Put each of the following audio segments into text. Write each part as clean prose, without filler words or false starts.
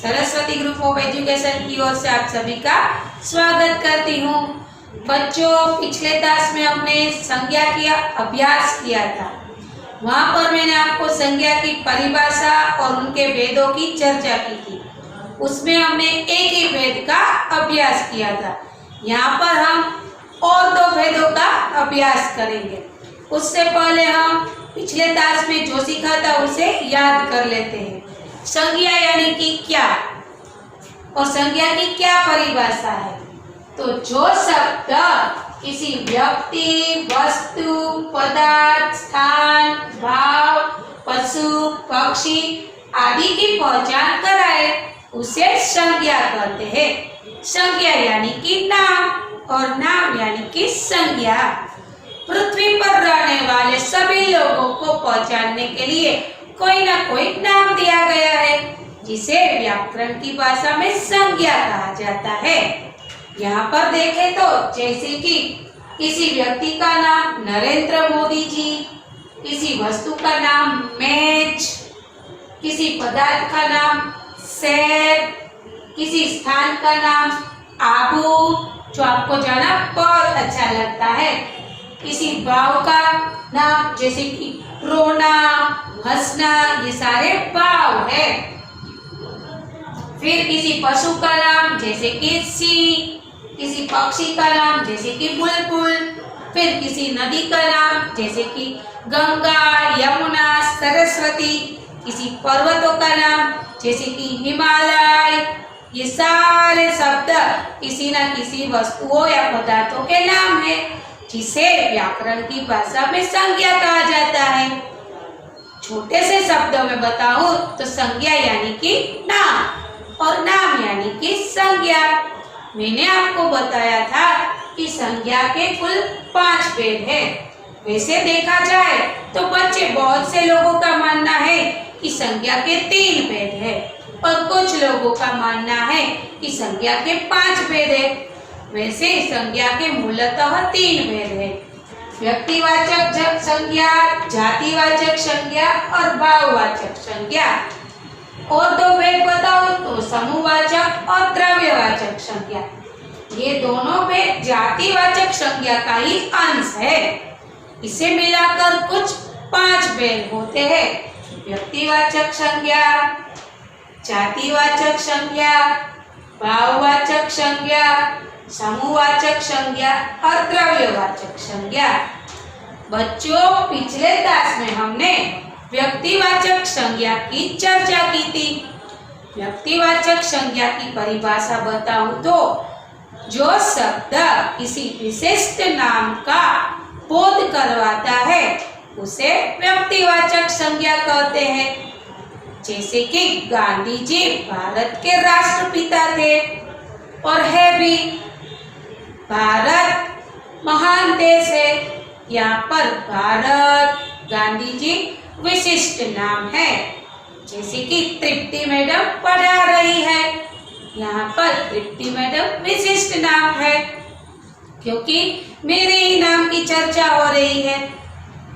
Saraswati group of education की ओर से आप सभी का स्वागत करती हूँ। बच्चों, पिछले क्लास में हमने संज्ञा का अभ्यास किया था। वहाँ पर मैंने आपको संज्ञा की परिभाषा और उनके भेदों की चर्चा की थी। उसमें हमने एक ही भेद का अभ्यास किया था। यहाँ पर हम और दो भेदों का अभ्यास करेंगे। उससे पहले हम पिछले क्लास में जो सीखा था उसे याद कर लेते हैं। संज्ञा यानी कि क्या और संज्ञा की क्या परिभाषा है। तो जो शब्द किसी व्यक्ति, वस्तु, पदार्थ, स्थान, भाव, पशु, पक्षी आदि की पहचान कराए उसे संज्ञा कहते हैं। संज्ञा यानी कि नाम और नाम यानी कि संज्ञा। पृथ्वी पर रहने वाले सभी लोगों को पहचानने के लिए कोई ना कोई नाम दिया गया है, जिसे व्याकरण की भाषा में संज्ञा कहा जाता है। यहाँ पर देखें तो जैसे कि किसी व्यक्ति का नाम नरेंद्र मोदी जी, किसी वस्तु का नाम मेज, किसी पदार्थ का नाम सेब, किसी स्थान का नाम आबू, जो आपको जाना बहुत अच्छा लगता है, किसी भाव का नाम जैसे कि रोना, हंसना, ये सारे भाव है। फिर किसी पशु का नाम जैसे कि सिंह, किसी पक्षी का नाम जैसे कि बुलबुल, फिर किसी नदी का नाम जैसे कि गंगा, यमुना, सरस्वती, किसी पर्वतों का नाम जैसे कि हिमालय। ये सारे शब्द किसी न किसी वस्तुओं या पदार्थों के नाम है, जिसे व्याकरण की भाषा में संज्ञा कहा जाता है। छोटे से शब्दों में बताऊं तो संज्ञा यानी कि नाम और नाम यानी कि संज्ञा। मैंने आपको बताया था कि संज्ञा के कुल 5 भेद है। वैसे देखा जाए तो बच्चे बहुत से लोगों का मानना है कि संज्ञा के 3 भेद है और कुछ लोगों का मानना है कि संज्ञा के 5 भेद है। वैसे संज्ञा के मूलतः 3 भेद है: व्यक्तिवाचक संज्ञा, जातिवाचक संज्ञा और भाववाचक संज्ञा। और 2 भेद बताओ तो समूहवाचक और द्रव्यवाचक संज्ञा। ये दोनों भेद जातिवाचक संज्ञा का ही अंश है। इसे मिलाकर कुछ 5 भेद होते हैं: व्यक्तिवाचक संज्ञा, जातिवाचक संज्ञा, भाववाचक संज्ञा, समूहवाचक संज्ञा और द्रव्यवाचक संज्ञा। बच्चों, पिछले क्लास में हमने व्यक्तिवाचक संज्ञा की चर्चा की थी। व्यक्तिवाचक संज्ञा की परिभाषा बताऊं तो जो शब्द किसी विशिष्ट नाम का बोध करवाता है उसे व्यक्तिवाचक संज्ञा कहते हैं। जैसे कि गांधी जी भारत के राष्ट्रपिता थे और है भी। भारत महान देश है। यहाँ पर भारत, गांधी जी विशिष्ट नाम है। जैसे कि तृप्ति मैडम पढ़ा रही है, यहाँ पर तृप्ति मैडम विशिष्ट नाम है, क्योंकि मेरे ही नाम की चर्चा हो रही है।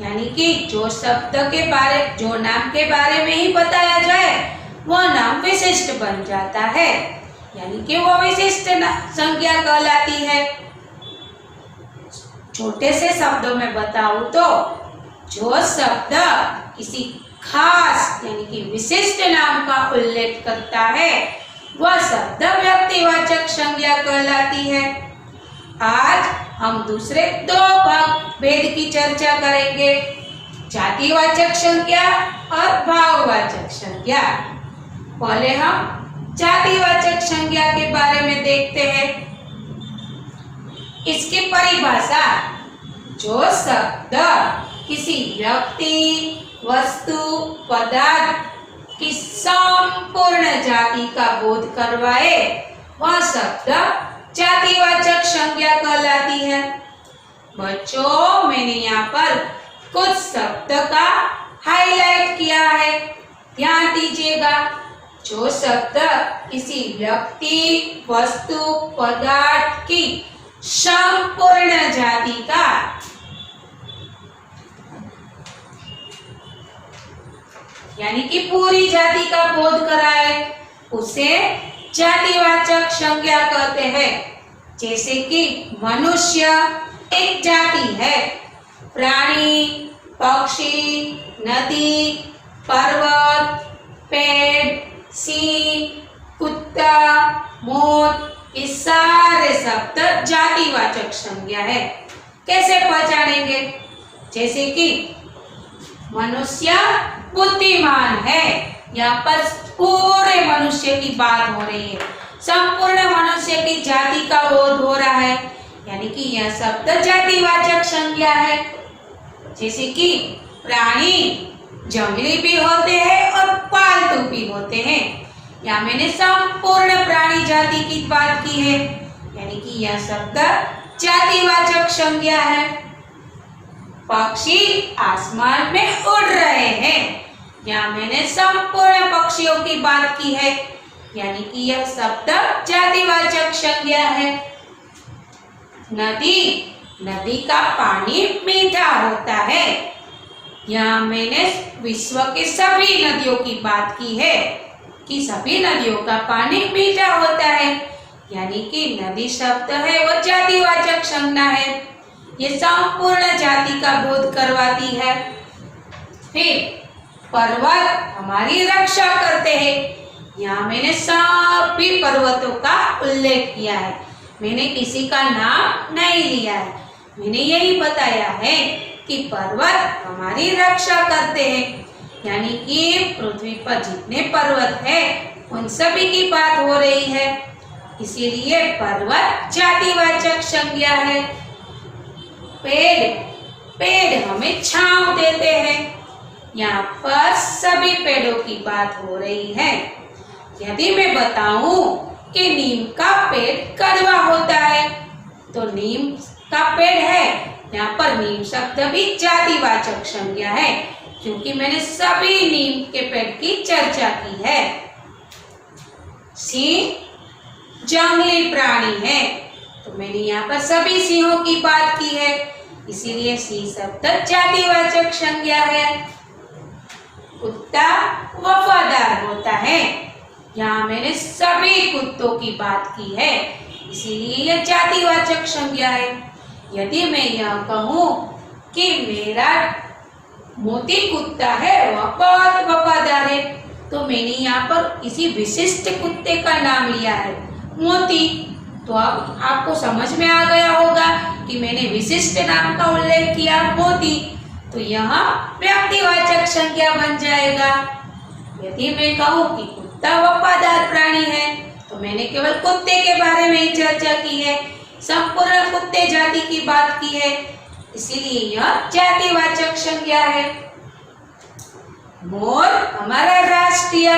यानी कि जो शब्द के बारे, जो नाम के बारे में ही बताया जाए वह नाम विशिष्ट बन जाता है, यानी कि वो विशिष्ट संज्ञा कहलाती है। छोटे से शब्दों में बताऊं तो जो शब्द किसी खास यानी कि विशिष्ट नाम का उल्लेख करता है वह शब्द व्यक्तिवाचक संज्ञा कहलाती है। आज हम दूसरे 2 भेद की चर्चा करेंगे: जातिवाचक संज्ञा और भाववाचक संज्ञा। पहले हम जातिवाचक संज्ञा के बारे में देखते हैं। इसकी परिभाषा: जो शब्द किसी व्यक्ति, वस्तु, पदार्थ की संपूर्ण जाति का बोध करवाए वह शब्द जातिवाचक संज्ञा कहलाती है। बच्चों, मैंने यहाँ पर कुछ शब्द का हाईलाइट किया है, ध्यान दीजिएगा। जो शब्द किसी व्यक्ति, वस्तु, पदार्थ की संपूर्ण जाति का यानी कि पूरी जाति का बोध कराए उसे जातिवाचक संज्ञा कहते हैं। जैसे कि मनुष्य एक जाति है, प्राणी, पक्षी, नदी, पर्वत, पेड़, सिंह, कुत्ता, मोर, ये सारे शब्द जातिवाचक संज्ञा है। कैसे पहचानेंगे? जैसे कि मनुष्य बुद्धिमान है, यहाँ पर पूरे मनुष्य की बात हो रही है, संपूर्ण मनुष्य की जाति का बोध हो रहा है, यानी कि यह शब्द जातिवाचक संज्ञा है। जैसे कि प्राणी जंगली भी होते हैं और पालतू भी होते हैं, यहाँ मैंने संपूर्ण प्राणी जाति की बात की है, यानी कि यह शब्द जातिवाचक संज्ञा है। पक्षी आसमान में उड़ रहे हैं, यहाँ मैंने संपूर्ण पक्षियों की बात की है, यानी कि यह शब्द जातिवाचक संज्ञा है। नदी का पानी मीठा होता है, यहाँ मैंने विश्व के सभी नदियों की बात की है कि सभी नदियों का पानी मीठा होता है, यानी कि नदी शब्द है वो जातिवाचक संज्ञा है, ये संपूर्ण जाति का बोध करवाती है। फिर पर्वत हमारी रक्षा करते हैं, यहाँ मैंने सभी पर्वतों का उल्लेख किया है, मैंने किसी का नाम नहीं लिया है, मैंने यही बताया है कि पर्वत हमारी रक्षा करते हैं, यानी कि पृथ्वी पर जितने पर्वत है उन सभी की बात हो रही है, इसीलिए पर्वत जातिवाचक संज्ञा है। पेड़ हमें छांव देते हैं, यहाँ पर सभी पेड़ों की बात हो रही है। यदि मैं बताऊं कि नीम का पेड़ कड़वा होता है, तो नीम का पेड़ है, यहाँ पर नीम शब्द भी जातिवाचक संज्ञा है, क्योंकि मैंने सभी नीम के पेड़ की चर्चा की है। सिंह जंगली प्राणी है, तो मैंने यहाँ पर सभी सिंहों की बात की है, इसीलिए सिंह शब्द जातिवाचक संज्ञा है। कुत्ता वफादार होता है, यहाँ मैंने सभी कुत्तों की बात की है, इसीलिए यह जातिवाचक संज्ञा है। यदि मैं यह कहूँ कि मेरा मोती कुत्ता है वह बहुत वफादार है, तो मैंने यहाँ पर किसी विशिष्ट कुत्ते का नाम लिया है, मोती, तो अब आपको समझ में आ गया होगा कि मैंने विशिष्ट नाम का उल्लेख किया मोती, तो यहाँ व्यक्तिवाचक संज्ञा बन जाएगा। यदि मैं कहूँ कि कुत्ता वफादार प्राणी है, तो मैंने केवल कुत्ते के बारे में ही चर्चा की है, संपूर्ण कुत्ते जाति की बात की है, इसीलिए यह जातिवाचक संज्ञा है। मोर हमारा राष्ट्रीय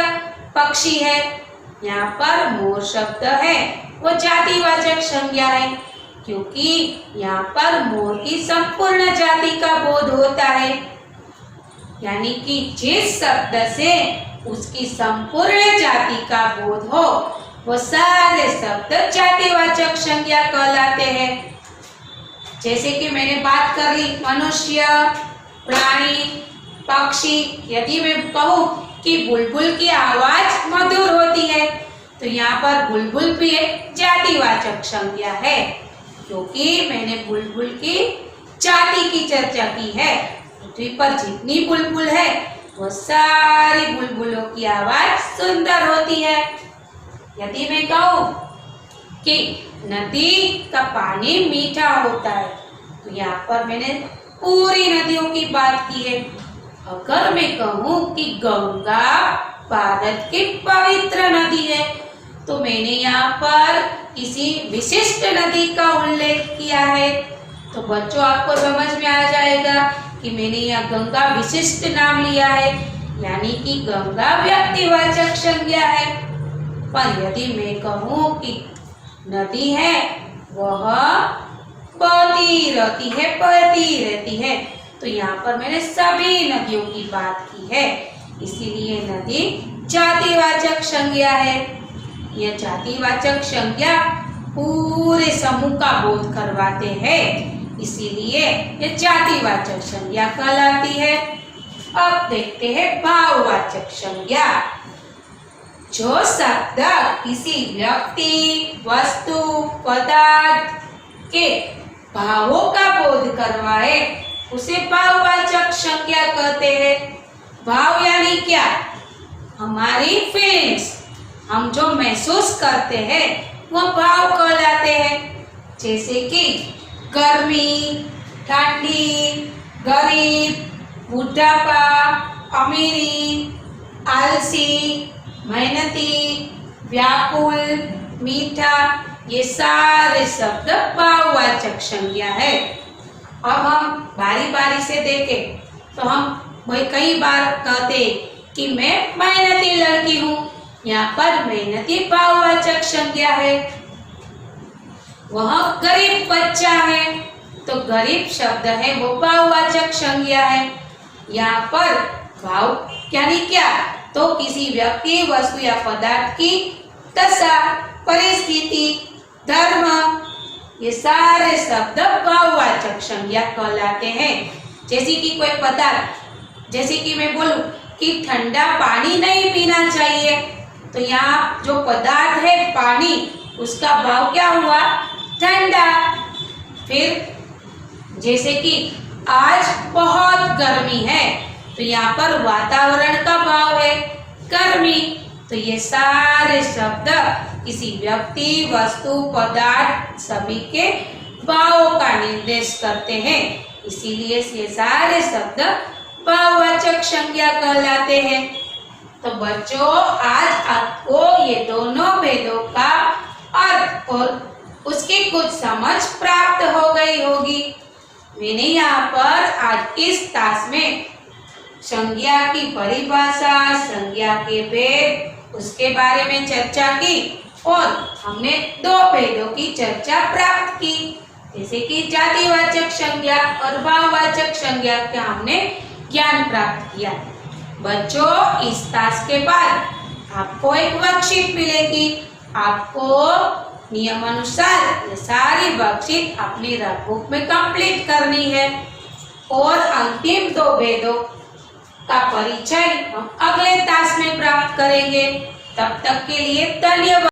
पक्षी है, यहाँ पर मोर शब्द है वो जातिवाचक संज्ञा है, क्योंकि यहाँ पर मोर की संपूर्ण जाति का बोध होता है, यानी कि जिस शब्द से उसकी संपूर्ण जाति का बोध हो वो सारे शब्द जातिवाचक संज्ञा कहलाते हैं। जैसे कि मैंने बात कर ली मनुष्य, प्राणी, पक्षी, यदि मैं कहूँ कि बुलबुल की आवाज मधुर होती है, तो यहाँ पर बुलबुल भी एक जातिवाचक संज्ञा है, क्योंकि मैंने बुलबुल की जाति की चर्चा की है। पृथ्वी पर जितनी बुलबुल है वो सारी बुलबुलों की आवाज सुंदर होती है। यदि मैं कहूँ कि नदी का पानी मीठा होता है, तो यहाँ पर मैंने पूरी नदियों की बात की है। अगर मैं कहूँ कि गंगा भारत की पवित्र नदी है, तो मैंने यहाँ पर किसी विशिष्ट नदी का उल्लेख किया है, तो बच्चों आपको समझ में आ जाएगा कि मैंने यहाँ गंगा विशिष्ट नाम लिया है, यानी कि गंगा व्यक्तिवाचक संज्ञा है। पर यदि मैं कहूँ कि नदी है वह बहती रहती है, तो यहाँ पर मैंने सभी नदियों की बात की है, इसीलिए नदी जातिवाचक संज्ञा है। यह जातिवाचक संज्ञा पूरे समूह का बोध करवाते हैं, इसीलिए यह जातिवाचक संज्ञा कहलाती है। अब देखते हैं भाववाचक संज्ञा। जो शब्द किसी व्यक्ति, वस्तु, पदार्थ के भावों का बोध करवाए उसे भाववाचक संज्ञा कहते हैं। भाव यानी क्या? हमारी फीलिंग्स, हम जो महसूस करते हैं वह भाव कहलाते हैं। जैसे कि गर्मी, ठंडी, गरीब, बुढ़ापा, अमीरी, आलसी, मेहनती, व्याकुल, मीठा, ये सारे शब्द भाववाचक संज्ञा है। अब हम बारी बारी से देखें तो हम कई बार कहते कि मैं मेहनती लड़की हूँ, यहाँ पर मेहनती भाववाचक संज्ञा है। वह गरीब बच्चा है तो गरीब शब्द है वो भाववाचक संज्ञा है। यहाँ पर भाव यानी क्या? तो किसी व्यक्ति, वस्तु या पदार्थ की दशा, परिस्थिति, धर्म, ये सारे शब्द भाववाचक संज्ञा कहलाते हैं। जैसे कि कोई पदार्थ, जैसे कि मैं बोलूं कि ठंडा पानी नहीं पीना चाहिए, तो यहाँ जो पदार्थ है पानी, उसका भाव क्या हुआ? ठंडा। फिर जैसे कि आज बहुत गर्मी है, तो यहाँ पर वातावरण का भाव है गर्मी। तो ये सारे शब्द किसी व्यक्ति, वस्तु, पदार्थ सभी के भावों का निर्देश करते हैं, इसीलिए ये सारे शब्द भाववाचक संज्ञा कहलाते हैं। तो बच्चों, आज आपको ये दोनों भेदों का अर्थ और उसकी कुछ समझ प्राप्त हो गई होगी। मैंने यहाँ पर आज इस क्लास में संज्ञा की परिभाषा, संज्ञा के भेद, उसके बारे में चर्चा की और हमने दो भेदों की चर्चा प्राप्त की, जैसे कि जातिवाचक संज्ञा और भाववाचक संज्ञा का हमने ज्ञान प्राप्त किया। बच्चों, इस क्लास के बाद आपको एक वर्कशीट मिलेगी। आपको नियम अनुसार ये सारी वर्कशीट अपनी रफ बुक में कंप्लीट करनी है और अंतिम दो भेदों का परिचय हम अगले क्लास में प्राप्त करेंगे। तब तक के लिए धन्यवाद।